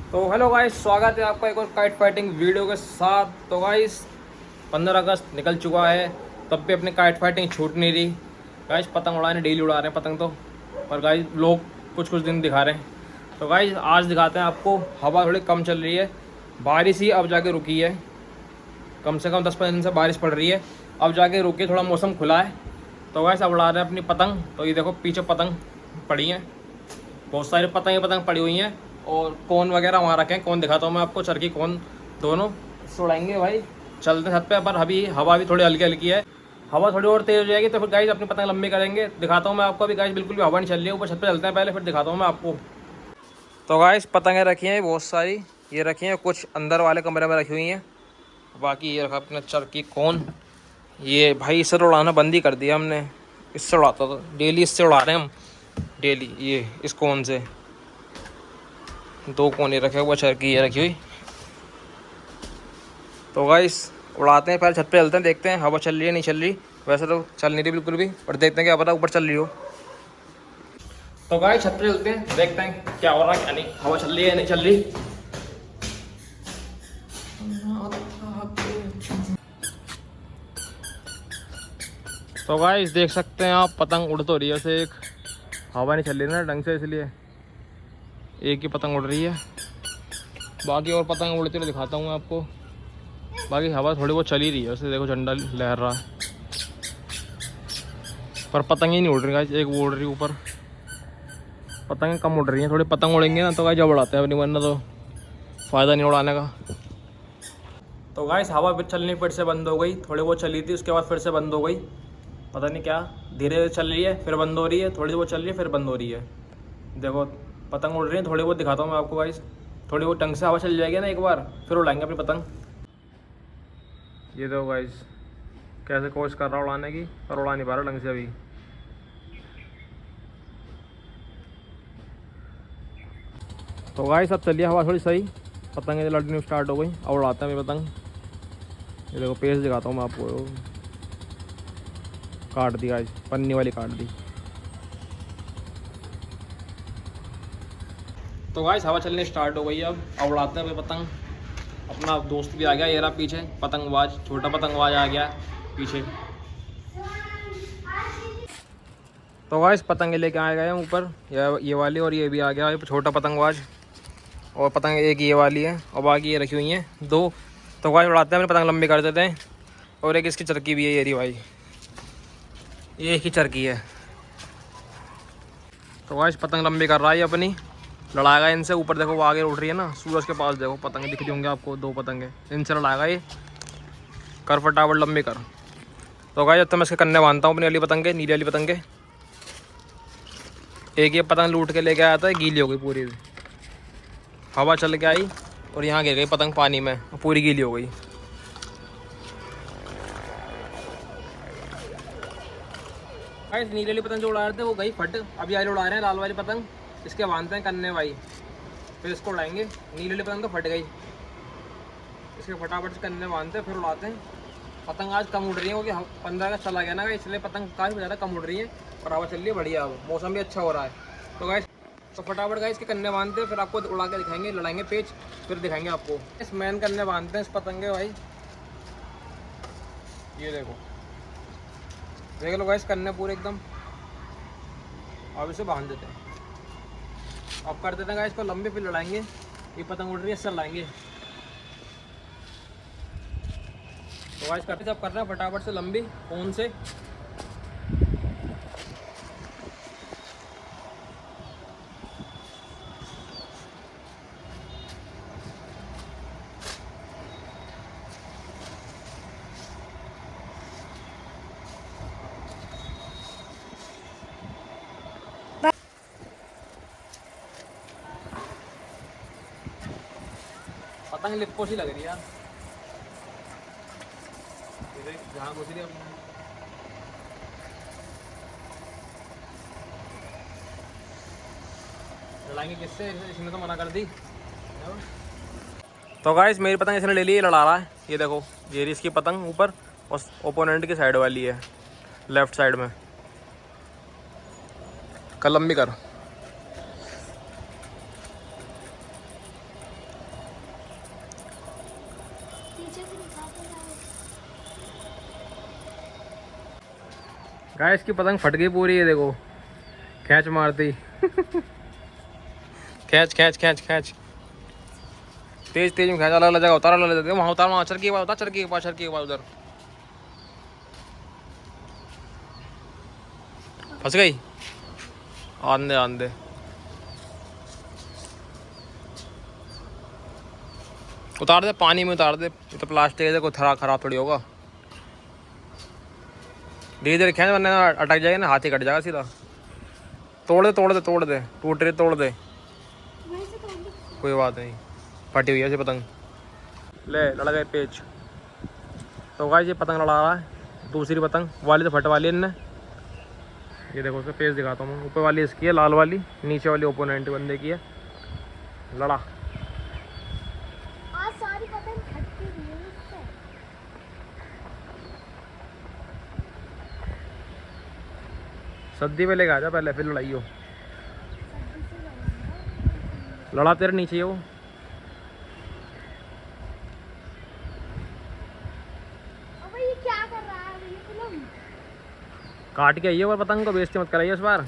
तो hello guys, स्वागत है आपका एक और काइट फाइटिंग वीडियो के साथ। तो गाइस 15 अगस्त निकल चुका है, तब भी अपनी काइट फाइटिंग छूट नहीं रही। गाइस पतंग उड़ाने डेली उड़ा रहे हैं पतंग तो, पर गाइस लोग कुछ कुछ दिन दिखा रहे हैं। तो गाइस आज दिखाते हैं आपको। हवा थोड़ी कम चल रही है, बारिश ही अब जाके रुकी है। कम से कम 10-15 दिन से बारिश पड़ रही है, अब जाके रुकी, थोड़ा मौसम खुला है। तो गाइस अब उड़ा रहे हैं अपनी पतंग। तो ये देखो पीछे पतंग पड़ी हैं, बहुत सारी पतंग पड़ी हुई हैं, और कोन वगैरह वहाँ रखे हैं। कोन दिखाता हूँ मैं आपको, चरखी कोन दोनों उड़ाएंगे भाई। चलते छत पे, पर अभी हवा भी थोड़ी हल्की हल्की है। हवा थोड़ी और तेज हो जाएगी तो फिर गाइस अपनी पतंग लंबी करेंगे। दिखाता हूँ मैं आपको। अभी गाइस बिल्कुल भी हवा नहीं चल रही है, ऊपर छत पे चलते हैं पहले, फिर दिखाता हूँ मैं आपको। तो गाइस पतंगें रखी हैं बहुत सारी, ये रखी हैं, कुछ अंदर वाले कमरे में रखी हुई हैं, बाकी ये रखा अपना चरखी कोन। ये भाई इससे तो उड़ाना बंद ही कर दिया हमने, इससे उड़ाता था डेली, इससे उड़ा रहे हैं हम डेली। ये इस कोन से 2 कोने रखे हुए, चरखी ये रखी हुई। तो गाइस उड़ाते हैं, पहले छत पे चलते हैं, देखते हैं हवा चल रही है नहीं चल रही। वैसे तो चल नहीं रही बिल्कुल भी, पर देखते हैं क्या पता ऊपर चल रही हो। तो गाइस छत पे चलते हैं, देखते हैं क्या हो रहा है क्या नहीं, हवा चल रही है नहीं चल रही। तो गाइस देख सकते हैं आप, पतंग उड़ तो रही है वैसे, एक हवा नहीं चल रही ना ढंग से, इसलिए एक ही पतंग उड़ रही है। बाकी और पतंग उड़ती हुई दिखाता हूँ मैं आपको। बाकी हवा थोड़ी बहुत चल ही रही है वैसे, देखो झंडा लहर रहा है, पर पतंग ही नहीं उड़ रही गाइस। एक वो उड़ रही ऊपर, पतंगें कम उड़ रही हैं। थोड़ी पतंग उड़ेंगे ना तो गाइस जब उड़ाते हैं अपनी, वरना तो फ़ायदा नहीं उड़ाने का। तो गाइस हवा फिर चलनी फिर से बंद हो गई, थोड़ी बहुत चली थी उसके बाद फिर से बंद हो गई। पता नहीं क्या, धीरे धीरे चल रही है फिर बंद हो रही है, थोड़ी बहुत चल रही है फिर बंद हो रही है। देखो पतंग उड़ रही है, थोड़ी बहुत दिखाता हूँ मैं आपको गाइस। थोड़ी बहुत ढंग से हवा चल जाएगी ना एक बार, फिर उड़ाएंगे अपनी पतंग। ये देखो गाइस कैसे कोशिश कर रहा हूँ उड़ाने की, पर उड़ा नहीं पा रहा ढंग से अभी। तो गाइस अब चलिए हवा थोड़ी सही, पतंगें लड़नी स्टार्ट हो गई, अब उड़ाते हैं अभी पतंग। ये देखो पेज दिखाता हूँ मैं आपको, काट दी गाइस, पन्नी वाली काट दी। तो गाइस हवा चलनी स्टार्ट हो गई है, अब उड़ाते हैं अभी पतंग। अपना दोस्त भी आ गया, ये रहा पीछे पतंगबाज, छोटा पतंगबाज आ गया पीछे। तो गाइस पतंगे लेके आए गए हैं ऊपर, ये वाली, और ये भी आ गया है छोटा पतंगबाज। और पतंग एक ये वाली है, और बाकी ये रखी हुई हैं 2। तो गाइस उड़ाते हैं, अपनी पतंग लंबी कर देते हैं। और एक इसकी चरखी भी है, ये रही भाई, ये एक ही चरखी है। तो गाइस पतंग लंबी कर रहा है ये अपनी, लड़ाएगा इनसे। ऊपर देखो वो आगे उड़ रही है ना, सूरज के पास देखो पतंगे दिख रही होंगे आपको, 2 पतंगे, इनसे लड़ाएगा ये। कर फटाफट लंबी कर। तो गाइस जब तक मैं इसके कन्ने बांधता हूँ अपनी वाली पतंगे, नीली वाली पतंगे। एक ये पतंग लूट के लेके आया था, गीली हो गई पूरी, हवा चल के आई और यहाँ गिर गई पतंग पानी में, पूरी गीली हो गई। गाइस नीली वाली पतंग जो उड़ा रहे थे वो गई फट, अभी आगे उड़ा रहे हैं लाल वाली पतंग, इसके बांधते हैं कन्ने भाई, फिर इसको उड़ाएंगे। नीली वाली पतंग तो फट गई, इसके फटाफट से कन्ने बांधते हैं फिर उड़ाते हैं। पतंग आज कम उड़ रही है क्योंकि 15 अगस्त चला गया ना, इसलिए पतंग काफ़ी ज़्यादा कम उड़ रही है, और हवा चल रही है बढ़िया, अब मौसम भी अच्छा हो रहा है। तो गाइस तो फटाफट गाइस इसके कन्ने बांधते हैं, फिर आपको उड़ा के दिखाएंगे, लड़ाएंगे पेच, फिर दिखाएंगे आपको। इस मैन कन्ने बांधते हैं इस पतंगे भाई, ये देखो, देख लो गाइस कन्ने पूरे एकदम। अब इसे बांध देते हैं, अब कर देते हैं गाइस इसको लंबे, फिर लड़ाएंगे। ये पतंग उड़ रही है, इससे लड़ाएंगे। तो गाइस करते सब कर रहे हैं फटाफट से लंबी फोन से। पतंग लिप्पो सी लग रही है यार, जहाँ घुस रही है लड़ाएंगे किससे, इसने तो मना कर दी। तो गाइस मेरी पतंग इसने ले ली, लड़ा रहा है, ये देखो ये रही इसकी पतंग ऊपर, और ओपोनेंट की साइड वाली है लेफ्ट साइड में। कर लंबी कर। पीछे से दिखाते जाओ। गाइस की पतंग फट गई पूरी, ये देखो खैंच मारती। खैंच खैंच खैंच खैंच तेज तेज में खैंच, अलग अलग जगह उतार, अलग अलग वहाँ उतार, वहाँ चरखी के पास उतार, चरखी के पास, चरखी के पास उधर फंस गई। आंदे आंदे उतार दे, पानी में उतार दे, ये तो प्लास्टिक है, कोई खराब थोड़ी होगा। धीरे धीरे खींच वरना अटक जाएगा ना, हाथ ही कट जाएगा सीधा। तोड़ दे तोड़ दे तोड़ दे, टूट रही तोड़ दे, वैसे तो कोई बात नहीं, फटी हुई है ऐसे पतंग। ले लड़ा गए पेच। तो गाइस ये पतंग लड़ा रहा है, दूसरी पतंग वाली तो फट वाली है इनने। ये देखो उसका पेज दिखाता हूँ मैं, ऊपर वाली इसकी है लाल वाली, नीचे वाली ओपोनेंट बंदे की है। लड़ा आज सारी पतंग फटती हुई है इससे। सद्दी पे लेके आ जा पहले, फिर लड़ाई हो। सब्जी से लगाऊंगा। लड़ा तेरे नीचे है वो। अबे ये क्या कर रहा है ये फिल्म? काट के आइए और पतंग को बेइज्जती मत कराइए इस बार।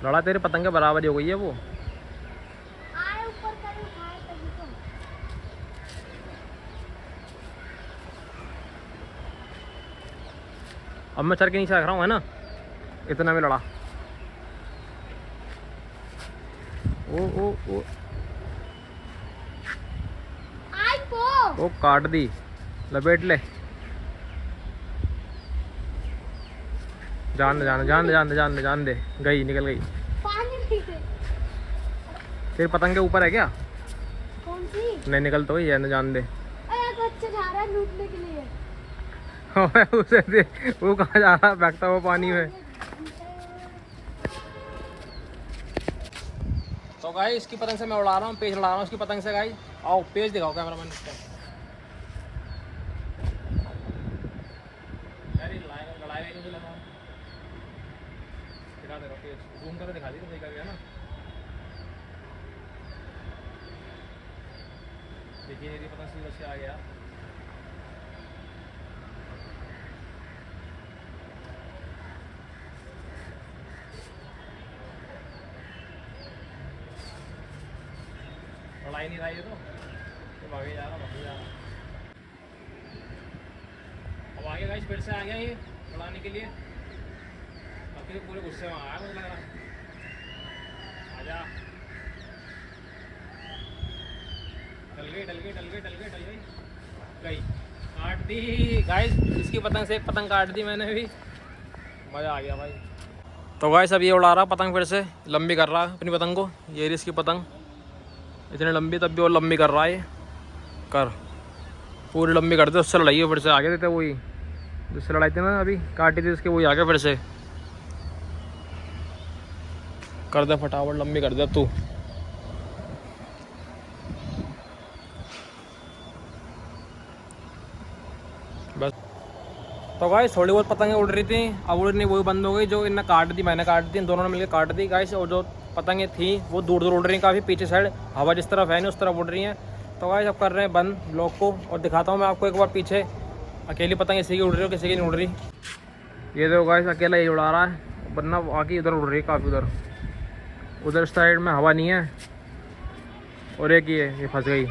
लड़ा तेरे पतंग के बराबर ही हो गई है वो। आए ऊपर कर उठाए तभी तो। अब मैं चर के नीचे रख रहा हूँ है ना, इतना में लड़ा। ओ ओ ओ आज को ओ काट दी, लपेट ले। जान दे जान दे जान दे जान दे जान दे जान दे, गई निकल गई। पानी पी गई। तेरे पतंग के ऊपर है क्या? कौन सी? नहीं निकल तो गई, जान दे। अरे तो अच्छा जा रहा है लूटने के लिए। उसे दे, वो कहाँ जा रहा है फेंकता हुआ पानी में। तो गाइस इसकी पतंग से मैं उड़ा रहा हूँ, पेज उड़ा रहा हूँ उसकी पतंग से। गाइस आओ पेज दिखाओ कैमरा मैन। दिखा दे रहा पेज, जूम करके दिखा दी तो सही कर गया ना। देखिए मेरी पतंग सीधा से आ गया। लड़ाई नहीं रहा ये तो भागे जा रहा, भागे जा रहा। अब आगे गाइस फिर से आ गया ये लड़ाने के लिए। बाकी तो पूरे गुस्से में आया मुझे लग रहा। आजा, डल गई डल गई डल गई डल गई डल गई, गई काट दी। गाइस इसकी पतंग से एक पतंग काट दी मैंने भी, मज़ा आ गया भाई। तो गाइस अब ये उड़ा रहा पतंग, फिर से लंबी कर रहा है अपनी पतंग को। ये रही इसकी पतंग, इतनी लंबी, तब भी और लंबी कर रहा है। कर पूरी लंबी कर दे, उससे लड़ाई है फिर से। आगे देते वही जिससे लड़ाई थी ना अभी, काटी थी उसके, वही आगे फिर से कर दे, फटाफट लंबी कर दे अब तू। बस तो गाइस थोड़ी बहुत पतंगें उड़ रही थी, अब उड़नी वही बंद हो गई। जो इनने काट दी, मैंने काट दी, इन दोनों ने मिलकर काट दी गाइस। और जो पतंगें थी वो दूर दूर उड़ रही हैं, काफ़ी पीछे साइड, हवा जिस तरफ है नहीं उस तरफ उड़ रही हैं। तो गाइस अब कर रहे हैं बंद ब्लॉग को, और दिखाता हूँ मैं आपको एक बार पीछे। अकेली पतंग इसी की उड़ रही है, किसी की नहीं उड़ रही। ये देखो गाइस अकेला ये उड़ा रहा है, वरना बाकी उधर उड़ रही है काफ़ी। उधर उधर साइड में हवा नहीं है, और एक ये फंस गई,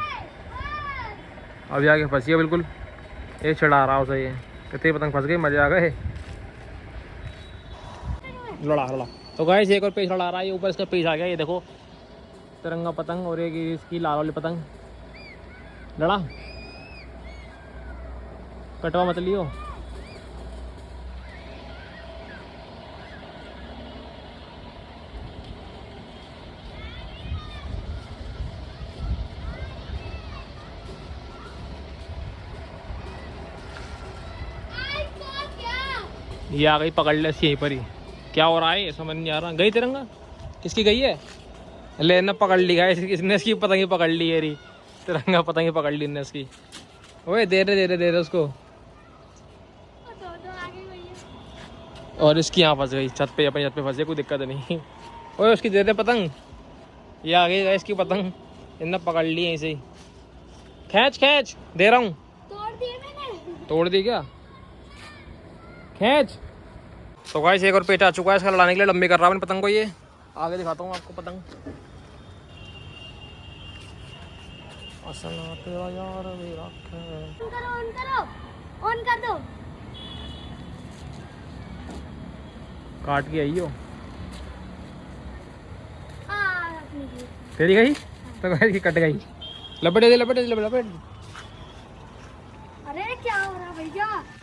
अभी आगे फंसी है बिल्कुल। ये चढ़ा रहा उसे, ये कितनी पतंग फंस गई, मजे आ गए। लड़ा लड़ा तो गाइस एक और पेज लड़ा रहा है, ये ऊपर इसका पेज आ गया। ये देखो तिरंगा पतंग, और एक इसकी लाल वाली पतंग। लड़ा कटवा मत लियो। ये आ गई, पकड़ ले इसकी यहीं पर ही। क्या हो रहा है समझ नहीं आ रहा। गई तिरंगा, किसकी गई है? ले ना पकड़ ली गाइस, इसने इसकी पतंग ही पकड़ ली है री, तिरंगा पतंग ही पकड़ ली इसने इसकी। ओए दे रहे उसको। और इसकी यहाँ फंस गई छत पे, अपनी छत पे फंस गई, कोई दिक्कत नहीं। ओए उसकी दे दे पतंग, ये आ गई इसकी पतंग, इन्हें पकड़ ली ऐसे ही। खींच खींच, दे रहा हूँ। तोड़ दिए मैंने। तोड़ दी क्या? खींच। तो गाइस एक और पेट आ चुका है इसका लड़ाने के लिए, लंबी कर रहा हूँ पतंग को। ये आगे दिखाता हूँ आपको पतंग। असला तेरा यार मेरा खैर। ऑन करो, ऑन कर दो। काट के आई हो आ निकली। तेरी गई तो गाइस की कट गई। लपेट दे लपेट दे लपेट दे।